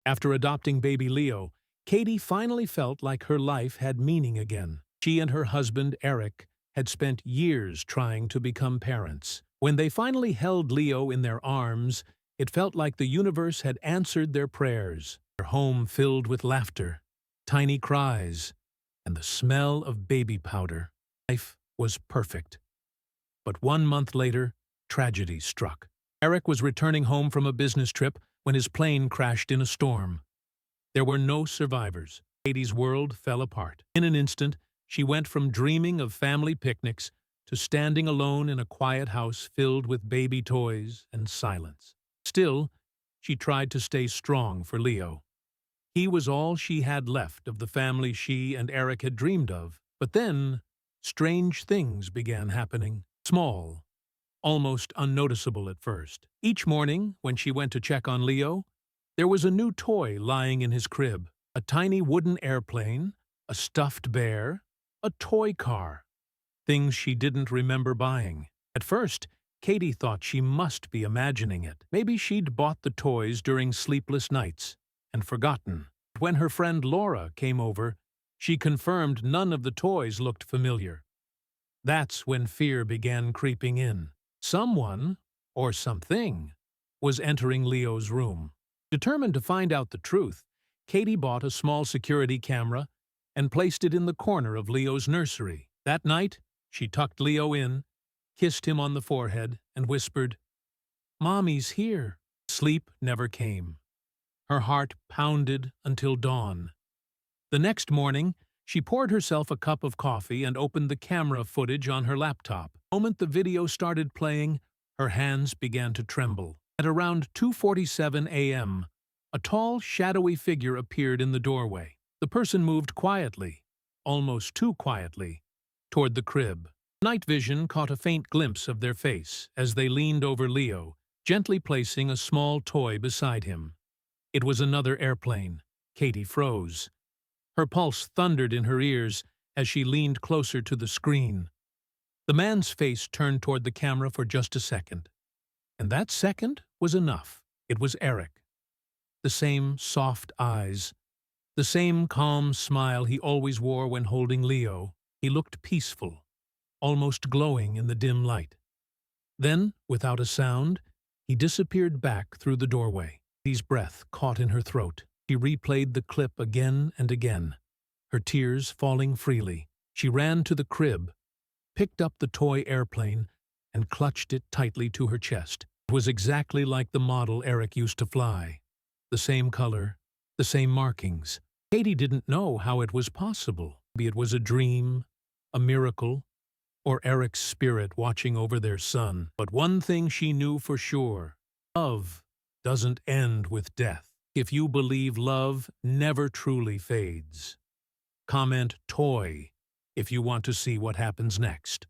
After adopting baby Leo, Katie finally felt like her life had meaning again. She and her husband, Eric, had spent years trying to become parents. When they finally held Leo in their arms, it felt like the universe had answered their prayers. Their home filled with laughter, tiny cries, and the smell of baby powder. Life was perfect. But 1 month later, tragedy struck. Eric was returning home from a business trip when his plane crashed in a storm. There were no survivors. Katie's world fell apart. In an instant, she went from dreaming of family picnics to standing alone in a quiet house filled with baby toys and silence. Still, she tried to stay strong for Leo. He was all she had left of the family she and Eric had dreamed of. But then, strange things began happening. Small, almost unnoticeable at first. Each morning, when she went to check on Leo, there was a new toy lying in his crib. A tiny wooden airplane, a stuffed bear, a toy car. Things she didn't remember buying. At first, Katie thought she must be imagining it. Maybe she'd bought the toys during sleepless nights and forgotten. When her friend Laura came over, she confirmed none of the toys looked familiar. That's when fear began creeping in. Someone, or something, was entering Leo's room. Determined to find out the truth, Katie bought a small security camera and placed it in the corner of Leo's nursery. That night, she tucked Leo in, kissed him on the forehead, and whispered, "Mommy's here." Sleep never came. Her heart pounded until dawn. The next morning, she poured herself a cup of coffee and opened the camera footage on her laptop. The moment the video started playing, her hands began to tremble. At around 2:47 a.m., a tall, shadowy figure appeared in the doorway. The person moved quietly, almost too quietly, toward the crib. Night vision caught a faint glimpse of their face as they leaned over Leo, gently placing a small toy beside him. It was another airplane. Katie froze. Her pulse thundered in her ears as she leaned closer to the screen. The man's face turned toward the camera for just a second. And that second was enough. It was Eric. The same soft eyes, the same calm smile he always wore when holding Leo. He looked peaceful, almost glowing in the dim light. Then, without a sound, he disappeared back through the doorway. His breath caught in her throat. She replayed the clip again and again, her tears falling freely. She ran to the crib, picked up the toy airplane, and clutched it tightly to her chest. It was exactly like the model Eric used to fly. The same color, the same markings. Katie didn't know how it was possible. Maybe it was a dream, a miracle, or Eric's spirit watching over their son. But one thing she knew for sure: love doesn't end with death. If you believe love never truly fades. Comment toy if you want to see what happens next.